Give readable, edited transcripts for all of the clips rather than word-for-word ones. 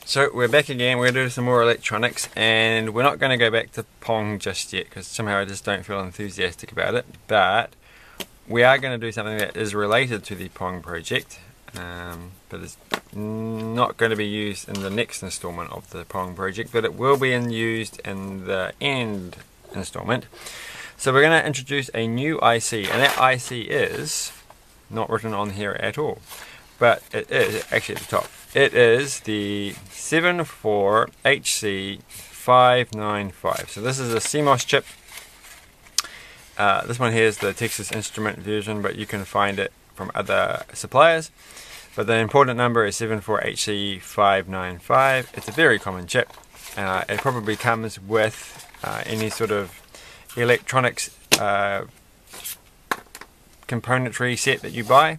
So we're back again. We're going to do some more electronics, and we're not going to go back to Pong just yet because somehow I just don't feel enthusiastic about it, but we are going to do something that is related to the Pong project, but it's not going to be used in the next installment of the Pong project, but it will be used in the end installment. So we're going to introduce a new IC, and that IC is not written on here at all, but it is actually at the top. It is the 74HC595. So this is a CMOS chip. This one here is the Texas Instrument version, but you can find it from other suppliers. But the important number is 74HC595. It's a very common chip. It probably comes with any sort of electronics componentry set that you buy.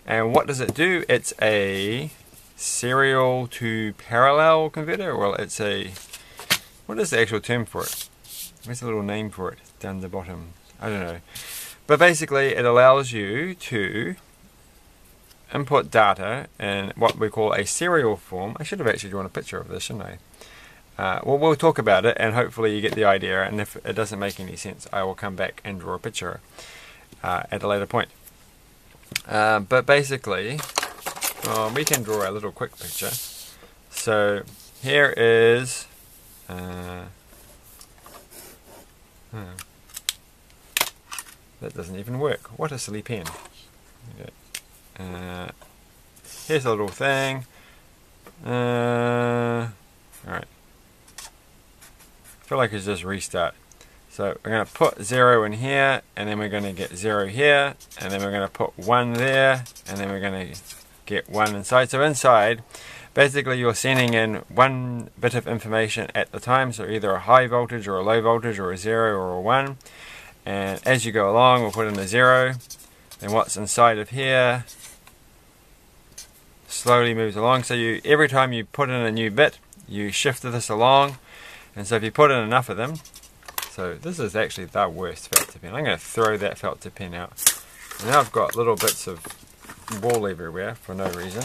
And what does it do? It's a serial to parallel converter. Well, it's a, what is the actual term for it? Where's the little name for it down the bottom? I don't know. But basically it allows you to input data in what we call a serial form. I should have actually drawn a picture of this, shouldn't I? Well, we'll talk about it and hopefully you get the idea, and if it doesn't make any sense I will come back and draw a picture at a later point. But basically we can draw a little quick picture. So here is that doesn't even work. What a silly pen. Here's a little thing. Alright. I feel like it's just restart. So we're going to put 0 in here, and then we're going to get 0 here, and then we're going to put 1 there, and then we're going to get 1 inside. So inside, basically you're sending in one bit of information at the time, so either a high voltage or a low voltage or a 0 or a 1. And as you go along, we'll put in a 0, and what's inside of here slowly moves along. So you, every time you put in a new bit, you shift this along, and so if you put in enough of them, so this is actually the worst felt tip pen. I'm going to throw that felt tip pen out. And now I've got little bits of wool everywhere for no reason.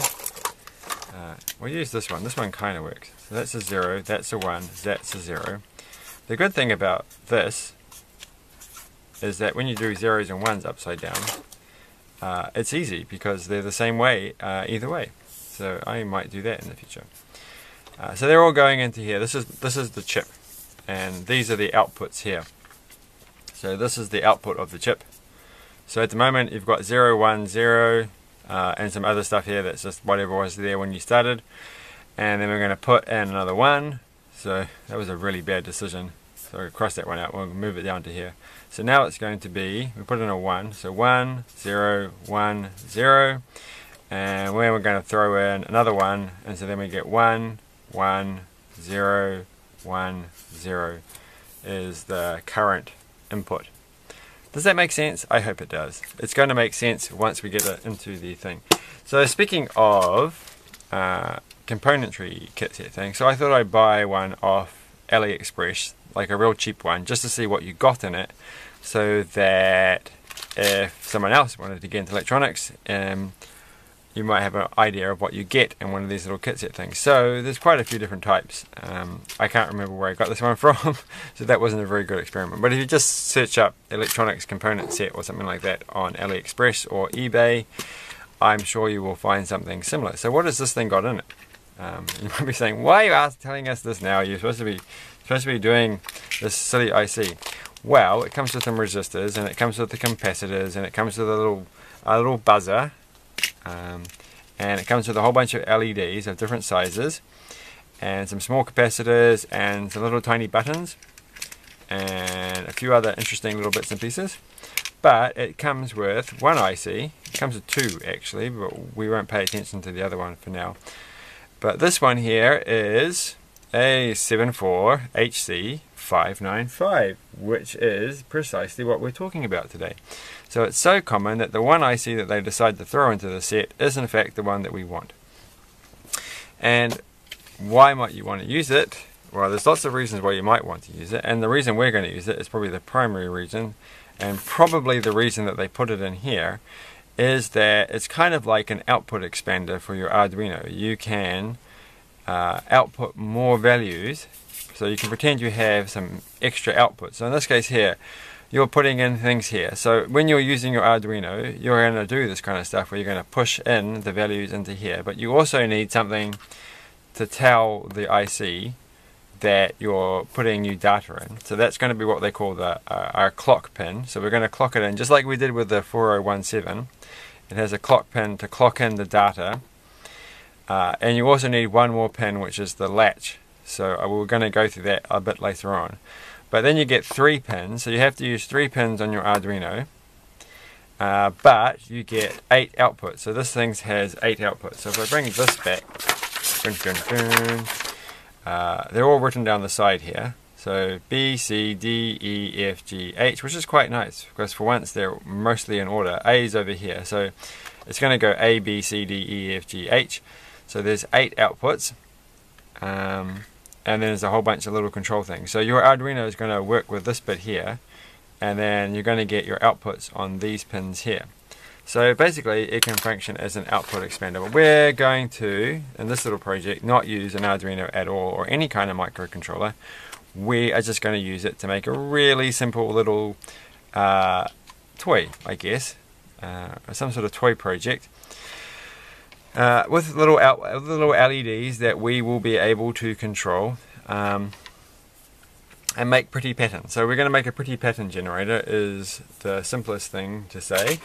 We'll use this one. This one kind of works. So that's a 0, that's a 1, that's a 0. The good thing about this is that when you do 0s and 1s upside down, it's easy because they're the same way either way. So I might do that in the future. So they're all going into here. This is the chip. And these are the outputs here. So this is the output of the chip. So at the moment you've got 0, 1, 0, and some other stuff here that's just whatever was there when you started. And then we're going to put in another 1. So that was a really bad decision. So we'll cross that one out. We'll move it down to here. So now it's going to be, we put in a 1. So 1, 0, 1, 0. And then we're going to throw in another 1. And so then we get 1, 1, 0, 1, 0 is the current input. Does that make sense? I hope it does. It's going to make sense once we get it into the thing. So speaking of componentry kit set thing, so I thought I'd buy one off AliExpress, like a real cheap one, just to see what you got in it, so that if someone else wanted to get into electronics, you might have an idea of what you get in one of these little kit set things. So there's quite a few different types. I can't remember where I got this one from, so that wasn't a very good experiment. But if you just search up electronics component set or something like that on AliExpress or eBay, I'm sure you will find something similar. So what has this thing got in it? You might be saying, why are you telling us this now? You're supposed to be doing this silly IC. Well, it comes with some resistors, and it comes with the capacitors, and it comes with a little buzzer. And it comes with a whole bunch of LEDs of different sizes, and some small capacitors, and some little tiny buttons, and a few other interesting little bits and pieces. But it comes with one IC. It comes with 2 actually, but we won't pay attention to the other one for now. But this one here is a 74HC595, which is precisely what we're talking about today. So it's so common that the one IC that they decide to throw into the set is in fact the one that we want. And why might you want to use it? Well, there's lots of reasons why you might want to use it, and the reason we're going to use it is probably the primary reason, and probably the reason that they put it in here is that it's kind of like an output expander for your Arduino. You can output more values. So you can pretend you have some extra output. So in this case here, you're putting in things here. So when you're using your Arduino, you're going to do this kind of stuff where you're going to push in the values into here. But you also need something to tell the IC that you're putting new data in. So that's going to be what they call our clock pin. So we're going to clock it in just like we did with the 4017. It has a clock pin to clock in the data. And you also need one more pin, which is the latch. So we're going to go through that a bit later on. But then you get 3 pins, so you have to use 3 pins on your Arduino. But you get 8 outputs. So this thing has 8 outputs. So if I bring this back, they're all written down the side here. So B, C, D, E, F, G, H, which is quite nice because for once they're mostly in order. A is over here, so it's going to go A, B, C, D, E, F, G, H. So there's 8 outputs. And then there's a whole bunch of little control things. So your Arduino is going to work with this bit here, and then you're going to get your outputs on these pins here. So basically it can function as an output expander. But we're going to, in this little project, not use an Arduino at all or any kind of microcontroller. We are just going to use it to make a really simple little toy, I guess, some sort of toy project. With little LEDs that we will be able to control and make pretty patterns. So we're going to make a pretty pattern generator is the simplest thing to say.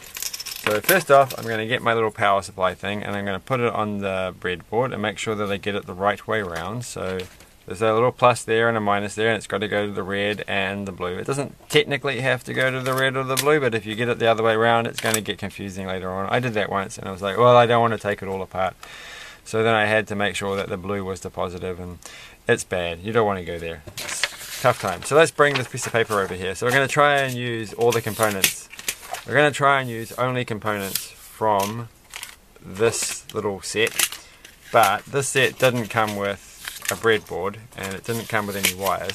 So first off, I'm going to get my little power supply thing and I'm going to put it on the breadboard and make sure that I get it the right way around. So there's a little plus there and a minus there, and it's got to go to the red and the blue. It doesn't technically have to go to the red or the blue, but if you get it the other way around, it's going to get confusing later on. I did that once and I was like, well, I don't want to take it all apart. So then I had to make sure that the blue was the positive, and it's bad. You don't want to go there. It's tough time. So let's bring this piece of paper over here. So we're going to try and use all the components. We're going to try and use only components from this little set, but this set didn't come with a breadboard and it didn't come with any wires,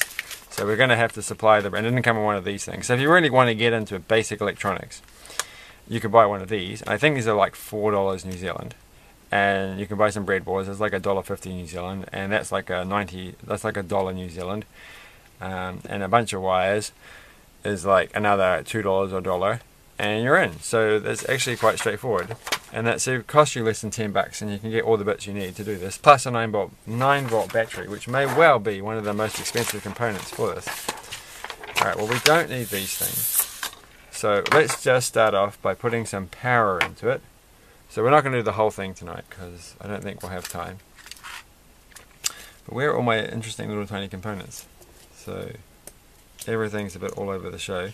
so we're going to have to supply and it didn't come with one of these things. So if you really want to get into basic electronics, you can buy one of these. I think these are like $4 New Zealand, and you can buy some breadboards. It's like $1.50 New Zealand, and that's like $1 New Zealand, and a bunch of wires is like another $2 or $1, and you're in. So that's actually quite straightforward, and that's it costs you less than $10, and you can get all the bits you need to do this, plus a 9-volt battery, which may well be one of the most expensive components for this. Alright, well, we don't need these things, so let's just start off by putting some power into it. So we're not going to do the whole thing tonight because I don't think we'll have time. But where are all my interesting little tiny components? So everything's a bit all over the show.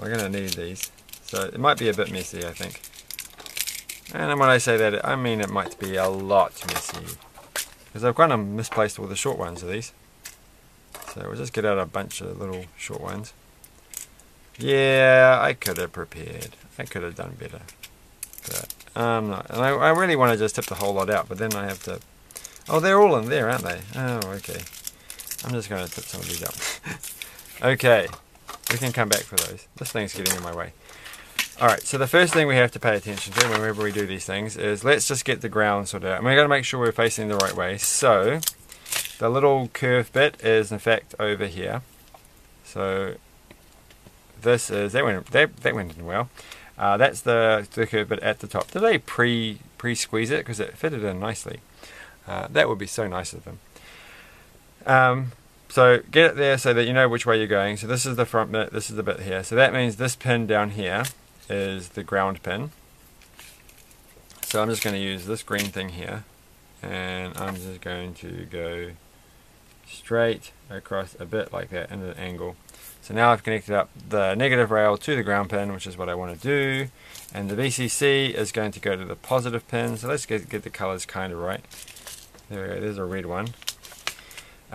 We're going to need these, so it might be a bit messy, I think. And when I say that, I mean it might be a lot messy, because I've kind of misplaced all the short ones of these. So we'll just get out a bunch of little short ones. Yeah, I could have prepared. I could have done better, but I'm not. And I really want to just tip the whole lot out, but then I have to. Oh, they're all in there, aren't they? Oh, okay. I'm just going to tip some of these up. Okay. We can come back for those. This thing's getting in my way. Alright, so the first thing we have to pay attention to whenever we do these things is let's just get the ground sorted out. And we're going to make sure we're facing the right way. So, the little curved bit is in fact over here. So, this is, that went in well. That's the curved bit at the top. Did they pre-squeeze it? Because it fitted in nicely. That would be so nice of them. So get it there so that you know which way you're going. So this is the front bit, this is the bit here. So that means this pin down here is the ground pin. So I'm just going to use this green thing here, and I'm just going to go straight across a bit like that in an angle. So now I've connected up the negative rail to the ground pin, which is what I want to do. And the VCC is going to go to the positive pin. So let's get the colors kind of right. There we go, there's a red one.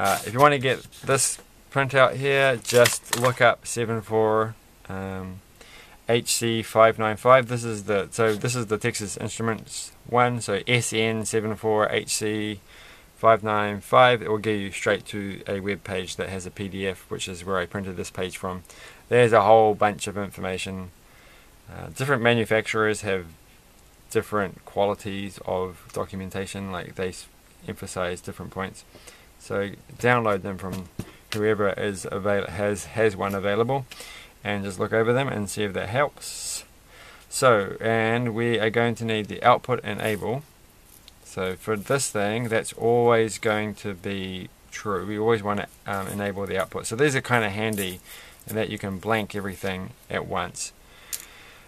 If you want to get this printout here, just look up 74HC595. This is the Texas Instruments one. So SN74HC595. It will get you straight to a web page that has a PDF, which is where I printed this page from. There's a whole bunch of information. Different manufacturers have different qualities of documentation, like they emphasize different points. So download them from whoever is has one available, and just look over them and see if that helps. So, and we are going to need the output enable. So for this thing, that's always going to be true. We always want to enable the output. So these are kind of handy in that you can blank everything at once.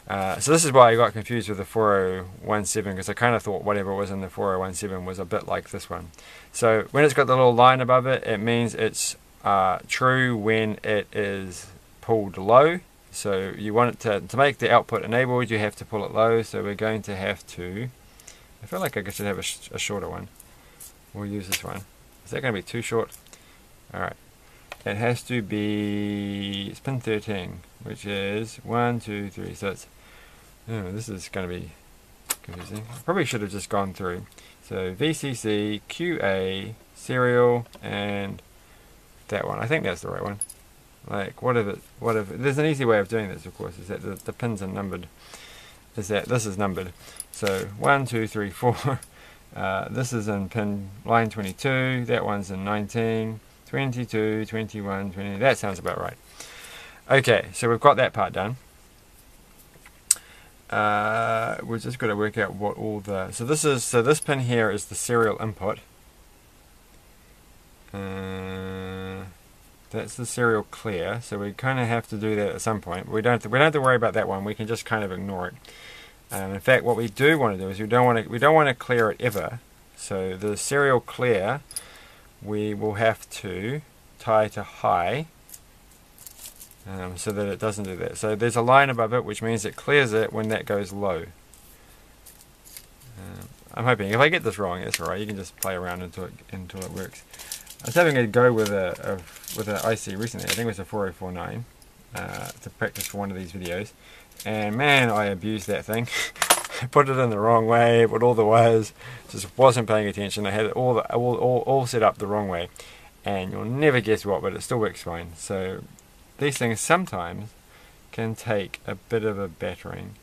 So this is why I got confused with the 4017, because I kind of thought whatever was in the 4017 was a bit like this one. So when it's got the little line above it, it means it's true when it is pulled low. So you want it to make the output enabled, you have to pull it low. So we're going to have to, I feel like I should have a shorter one. We'll use this one. Is that going to be too short? Alright. It has to be, it's pin 13, which is 1, 2, 3. So it's, oh, this is going to be confusing. I probably should have just gone through. So VCC, QA, serial, and that one. I think that's the right one. Like, what if there's an easy way of doing this, of course, is that the pins are numbered. Is that this is numbered. So 1, 2, 3, 4. This is in pin line 22. That one's in 19, 22, 21, 20. That sounds about right. Okay, so we've got that part done. We've just got to work out what all the. So this pin here is the serial input. That's the serial clear, so we kind of have to do that at some point. We don't have to worry about that one. We can just kind of ignore it. In fact, what we do want to do is we don't want to clear it ever. So the serial clear, we will have to tie to high, so that it doesn't do that. So there's a line above it, which means it clears it when that goes low. I'm hoping if I get this wrong, it's alright. You can just play around until it works. I was having a go with an IC recently. I think it was a 4049 to practice for one of these videos, and man, I abused that thing. I put it in the wrong way, put all the wires, just wasn't paying attention. I had it all set up the wrong way, and you'll never guess what, but it still works fine. So these things sometimes can take a bit of a battering.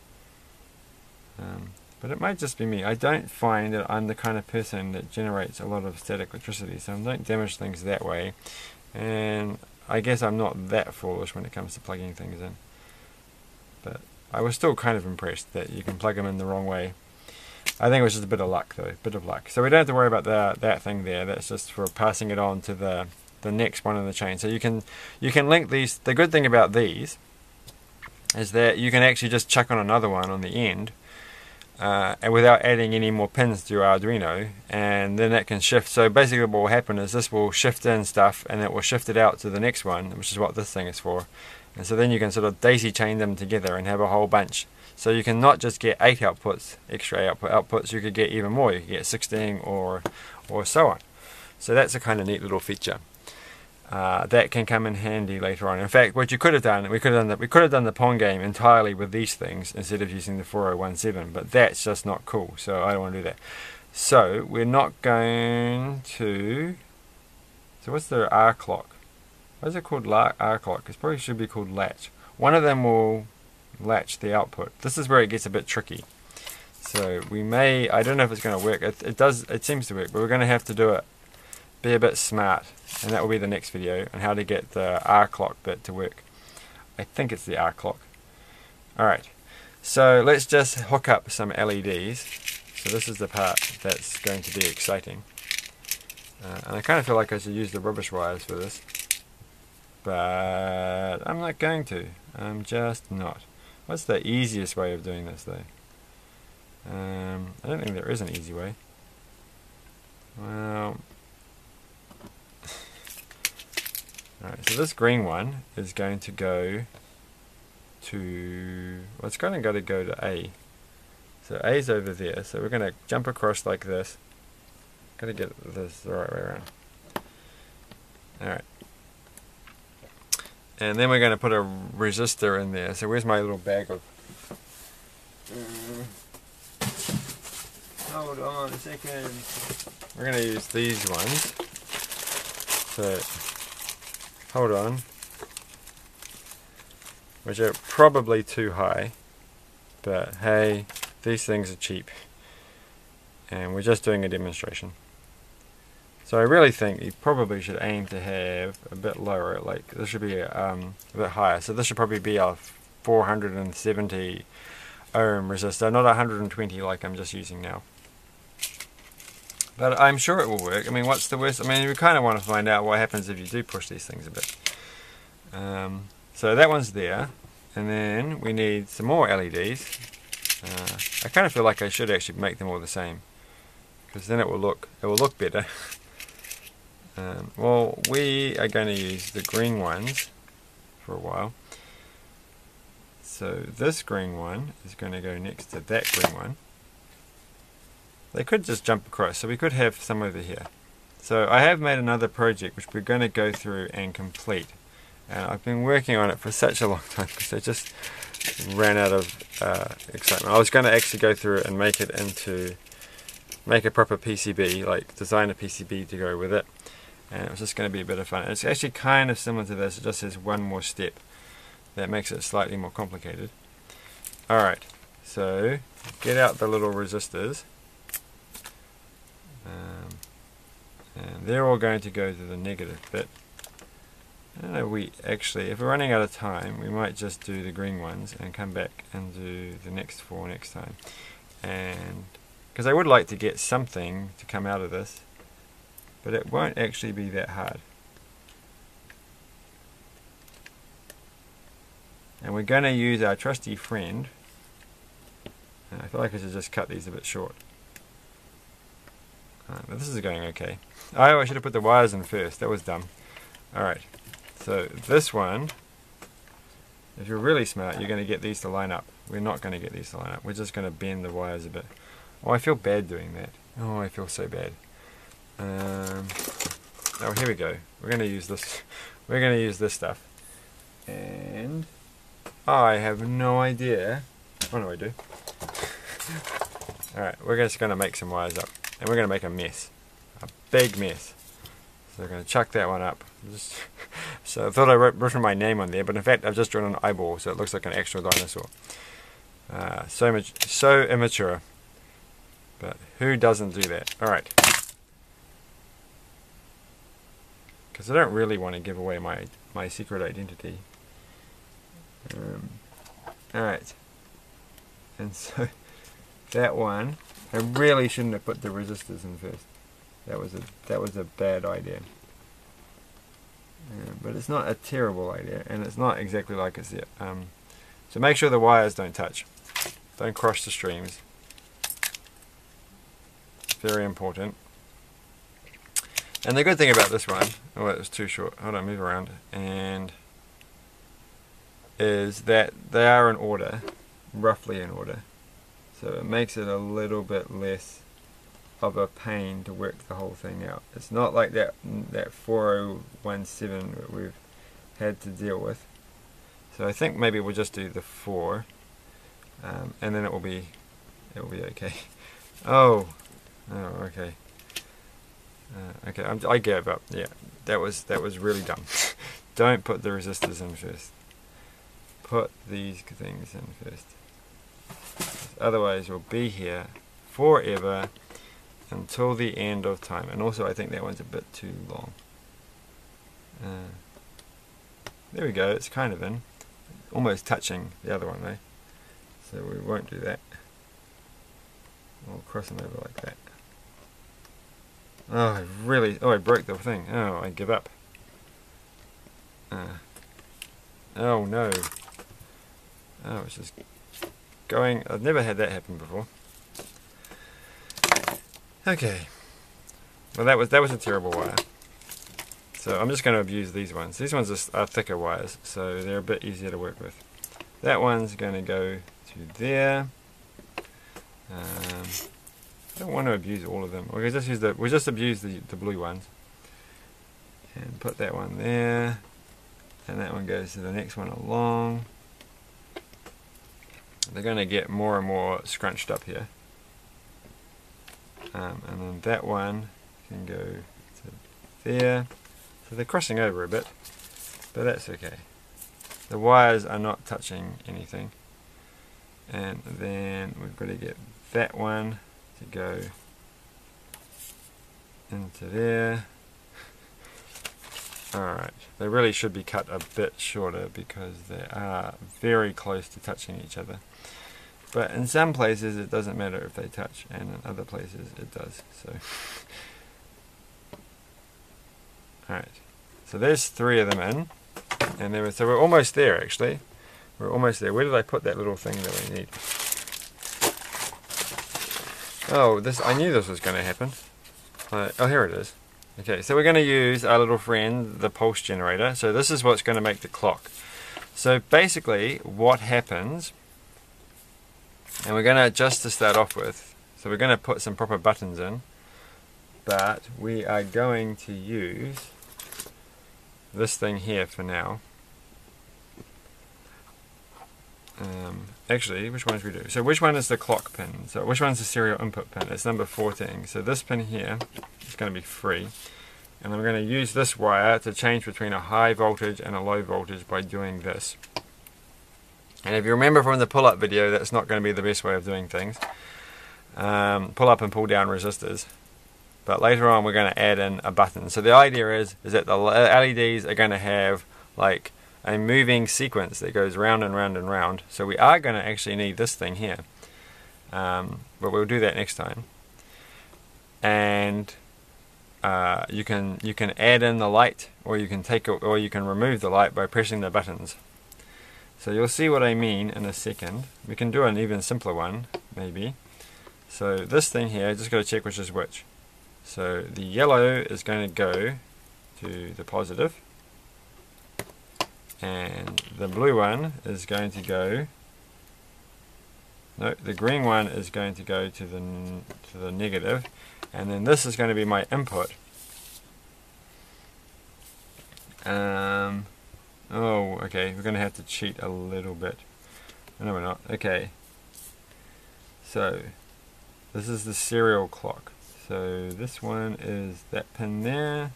But it might just be me. I don't find that I'm the kind of person that generates a lot of static electricity, so I don't damage things that way. And I guess I'm not that foolish when it comes to plugging things in. But I was still kind of impressed that you can plug them in the wrong way. I think it was just a bit of luck, though. Bit of luck. So we don't have to worry about that thing there. That's just for passing it on to the next one in the chain. So you can link these. The good thing about these is that you can actually just chuck on another one on the end, and without adding any more pins to your Arduino, and then that can shift. So basically what will happen is this will shift in stuff and it will shift it out to the next one, which is what this thing is for. And so then you can sort of daisy chain them together and have a whole bunch. So you can not just get 8 outputs, extra outputs, you could get even more. You could get 16 or so on. So that's a kind of neat little feature. That can come in handy later on. In fact, what you could have done, we could have done the Pong game entirely with these things instead of using the 4017, but that's just not cool. So I don't want to do that. So we're not going to. So what's the R clock? Why is it called R clock? It probably should be called latch. One of them will latch the output. This is where it gets a bit tricky. So we may. I don't know if it's going to work. It does. It seems to work, but we're going to have to do it. Be a bit smart, and that will be the next video on how to get the R clock bit to work. I think it's the R clock. Alright, so let's just hook up some LEDs. So this is the part that's going to be exciting. And I kind of feel like I should use the rubbish wires for this, but I'm not going to. I'm just not. What's the easiest way of doing this though? I don't think there is an easy way. Well, alright, so this green one is going to go to, well, it's going to go to A. So A is over there, so we're going to jump across like this. Got to get this the right way around. Alright. And then we're going to put a resistor in there. So where's my little bag of... hold on a second. We're going to use these ones. So, hold on. Which are probably too high. But hey, These things are cheap, and we're just doing a demonstration. So I really think you probably should aim to have a bit lower, like this should be a bit higher. So this should probably be a 470 ohm resistor, not 120 like I'm just using now. But I'm sure it will work. I mean, what's the worst? I mean, we kind of want to find out what happens if you do push these things a bit. So that one's there, and then we need some more LEDs. I kind of feel like I should actually make them all the same, because then it will look better. Well, we are going to use the green ones for a while. So this green one is going to go next to that green one. They could just jump across, so we could have some over here. So I have made another project which we're going to go through and complete. And I've been working on it for such a long time because I just ran out of excitement. I was going to actually go through it and make a proper PCB, like design a PCB to go with it. And it was just going to be a bit of fun. It's actually kind of similar to this, it just has one more step that makes it slightly more complicated. Alright, so get out the little resistors. And they're all going to go to the negative bit. I don't know, if we're running out of time, we might just do the green ones and come back and do the next 4 next time. And because I would like to get something to come out of this, but it won't actually be that hard. And we're going to use our trusty friend. And I feel like I should just cut these a bit short. But this is going okay. Oh, I should have put the wires in first. That was dumb. Alright, so this one, if you're really smart, you're going to get these to line up. We're not going to get these to line up. We're just going to bend the wires a bit. Oh, I feel bad doing that. Oh, I feel so bad. Oh, here we go. We're going to use this. We're going to use this stuff. And I have no idea. Oh no, I do. Alright, we're just going to make some wires up. And we're going to make a mess. A big mess. So we're going to chuck that one up. So I thought I written my name on there, but in fact I've just drawn an eyeball, so it looks like an actual dinosaur. So immature. But who doesn't do that? Alright. Because I don't really want to give away my secret identity. Alright. And so that one, I really shouldn't have put the resistors in first. That was a bad idea. But it's not a terrible idea, and it's not exactly like it's yet. So make sure the wires don't touch. Don't cross the streams. Very important. And the good thing about this one, oh, it was too short. Hold on, move around. And is that they are in order, roughly in order. So it makes it a little bit less of a pain to work the whole thing out. It's not like that 4017 that we've had to deal with. So I think maybe we'll just do the 4, and then it will be okay. Oh, okay. Okay, I gave up. Yeah, that was really dumb. Don't put the resistors in first. Put these things in first. Otherwise, we'll be here forever until the end of time. And also, I think that one's a bit too long. There we go. It's kind of in, almost touching the other one though. So we won't do that. We'll cross them over like that. Oh, I broke the thing. Oh, I give up. Oh no. Oh, it's just going. I've never had that happen before. Okay. Well, that was a terrible wire. So I'm just going to abuse these ones. These ones are thicker wires, so they're a bit easier to work with. That one's going to go to there. I don't want to abuse all of them. We'll just abuse the blue ones. And put that one there. And that one goes to the next one along. They're going to get more and more scrunched up here. And then that one can go to there. So they're crossing over a bit, but that's okay. The wires are not touching anything. and then we've got to get that one to go into there. Alright, they really should be cut a bit shorter because they are very close to touching each other. But in some places it doesn't matter if they touch, and in other places it does. So, alright, so there's 3 of them in, and so we're almost there actually. We're almost there. Where did I put that little thing that we need? Oh, I knew this was going to happen. Oh, here it is. Okay, so we're going to use our little friend, the pulse generator. So this is what's going to make the clock. So basically, what happens, and we're going to just to start off with, so we're going to put some proper buttons in, but we are going to use this thing here for now. Actually, which ones we do? So which one is the clock pin? So which one's the serial input pin? It's number 14. So this pin here is going to be free. And I'm going to use this wire to change between a high voltage and a low voltage by doing this. And if you remember from the pull-up video, that's not going to be the best way of doing things. Pull up and pull down resistors. But later on we're going to add in a button. So the idea is that the LEDs are going to have like a moving sequence that goes round and round and round. So we are going to actually need this thing here, but we'll do that next time. And you can add in the light, or you can remove the light by pressing the buttons. So you'll see what I mean in a second. We can do an even simpler one maybe. So this thing here, just got to check which is which. So the yellow is going to go to the positive, and the blue one is going to go, no, the green one is going to go to the negative, and then this is going to be my input. Oh, okay, we're going to have to cheat a little bit. No, we're not. Okay, so this is the serial clock. So this one is that pin there.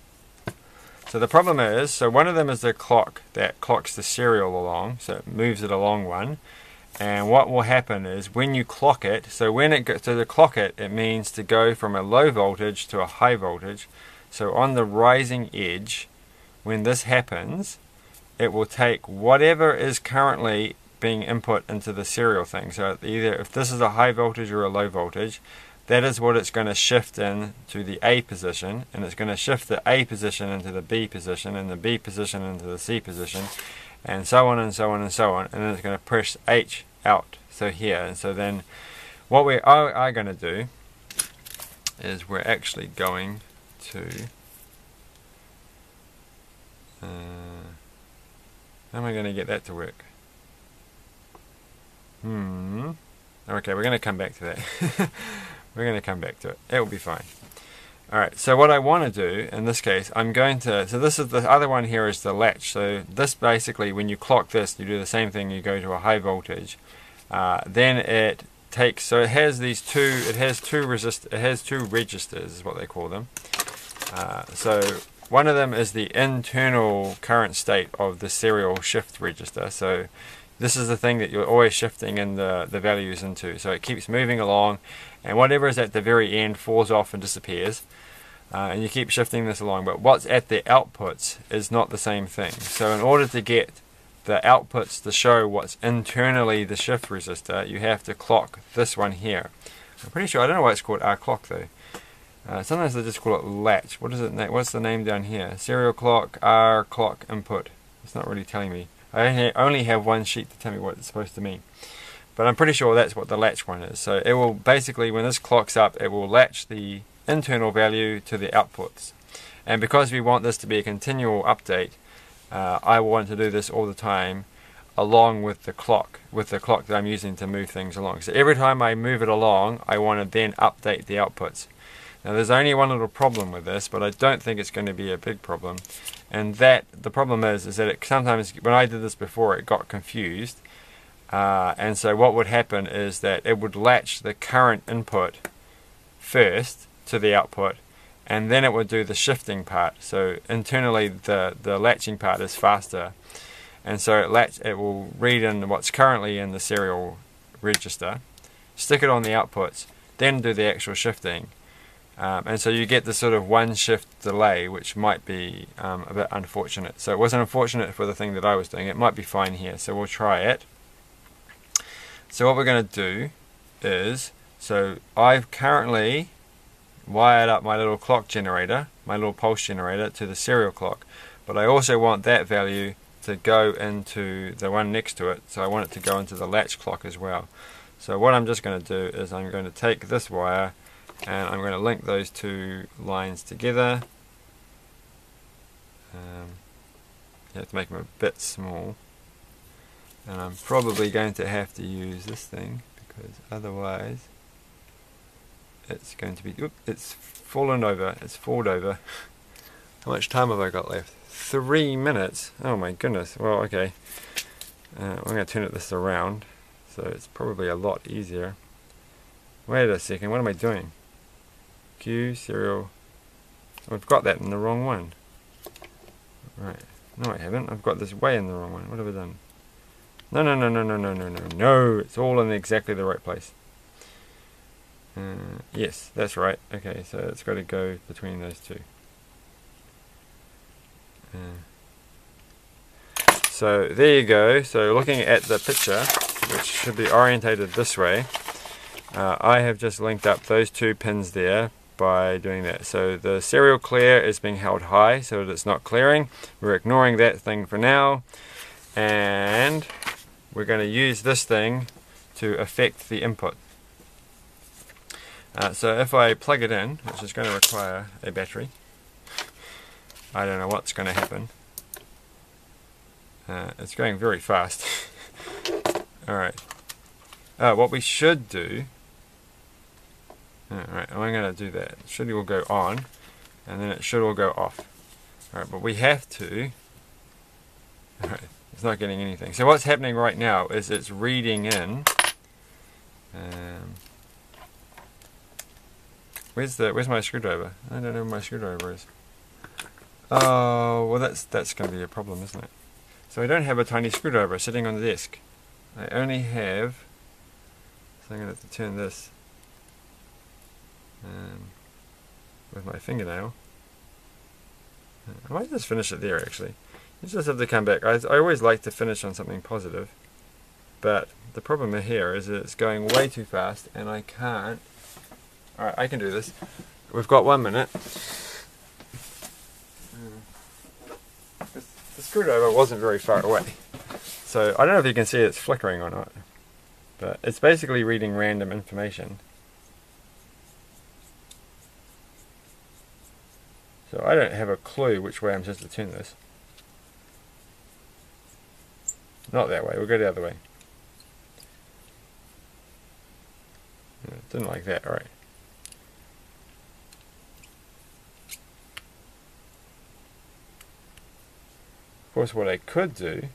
So the problem is, so one of them is the clock that clocks the serial along, so it moves it along one. And what will happen is when you clock it, so when it goes to clock it, it means to go from a low voltage to a high voltage. So on the rising edge, when this happens, it will take whatever is currently being input into the serial thing. So either if this is a high voltage or a low voltage, that is what it's going to shift in to the A position, and it's going to shift the A position into the B position, and the B position into the C position, and so on and so on and so on, and then it's going to push H out, so here. And so then what we are going to do is we're actually going to how am I going to get that to work? Okay, we're going to come back to that. We're going to come back to it. It will be fine. Alright, so what I want to do in this case, I'm going to, so this is the other one here is the latch. So this basically, when you clock this, you do the same thing, you go to a high voltage. Then it takes, so it has these two, it has two registers is what they call them. So one of them is the internal current state of the serial shift register. So this is the thing that you're always shifting in the values into. So it keeps moving along, and whatever is at the very end falls off and disappears. And you keep shifting this along, but what's at the outputs is not the same thing. So in order to get the outputs to show what's internally the shift resistor, you have to clock this one here. I'm pretty sure, I don't know why it's called R clock though. Sometimes they just call it latch. What is it? What's the name down here? Serial clock, R clock input. It's not really telling me. I only have one sheet to tell me what it's supposed to mean. But I'm pretty sure that's what the latch one is. So it will basically, when this clocks up, it will latch the internal value to the outputs. And because we want this to be a continual update, I want to do this all the time along with the clock that I'm using to move things along. So every time I move it along, I want to then update the outputs. Now there's only one little problem with this, but I don't think it's going to be a big problem. And that the problem is that it sometimes, when I did this before, it got confused. And so what would happen is that it would latch the current input first to the output, and then it would do the shifting part. So internally the latching part is faster, and so it will read in what's currently in the serial register, stick it on the outputs, then do the actual shifting. And so you get this sort of one shift delay, which might be a bit unfortunate. So it wasn't unfortunate for the thing that I was doing. It might be fine here, so we'll try it. So what we're going to do is, so I've currently wired up my little clock generator, my little pulse generator, to the serial clock, but I also want that value to go into the one next to it, so I want it to go into the latch clock as well. So what I'm just going to do is I'm going to take this wire and I'm going to link those two lines together. You have to make them a bit small, and I'm probably going to have to use this thing because otherwise it's going to be, it's fallen over, it's falled over. How much time have I got left? 3 minutes. Oh my goodness. Well, okay. I'm going to turn this around, so it's probably a lot easier. Wait a second, what am I doing? Q serial. I've got that in the wrong one. Right. No, I haven't. I've got this way in the wrong one. What have I done? No, no, no, no, no, no, no, no, no. It's all in exactly the right place. Yes, that's right. Okay, so it's got to go between those two. So there you go. So looking at the picture, which should be orientated this way, I have just linked up those two pins there by doing that. So the serial clear is being held high so that it's not clearing. We're ignoring that thing for now, and we're going to use this thing to affect the input. So if I plug it in, which is going to require a battery, I don't know what's going to happen. It's going very fast. Alright. What we should do, alright, I'm going to do that. It should all go on, and then it should all go off. Alright, but we have to, alright, it's not getting anything. So what's happening right now is it's reading in, where's my screwdriver? I don't know where my screwdriver is. Oh, well that's going to be a problem, isn't it? So I don't have a tiny screwdriver sitting on the desk. I only have, so I'm going to have to turn this with my fingernail. I might just finish it there actually. You just have to come back. I always like to finish on something positive, but the problem here is that it's going way too fast and I can't. Alright, I can do this. We've got 1 minute. The screwdriver wasn't very far away, so I don't know if you can see it's flickering or not, but it's basically reading random information. So I don't have a clue which way I'm supposed to turn this. Not that way, we'll go the other way. Didn't like that, alright. Of course, what I could do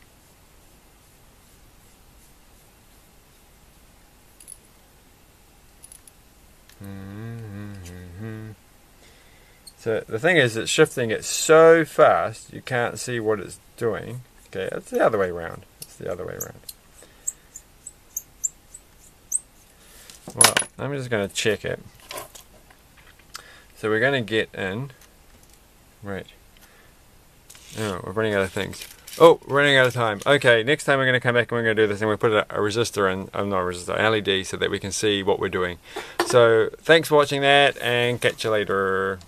so the thing is, it's shifting it so fast you can't see what it's doing. Okay, it's the other way around. It's the other way around. Well, I'm just going to check it. So we're going to get in. Right. Oh, we're running out of things. Oh, we're running out of time. Okay, next time we're going to come back and we're going to do this, and we put a resistor in, not a resistor, an LED, so that we can see what we're doing. So thanks for watching that, and catch you later.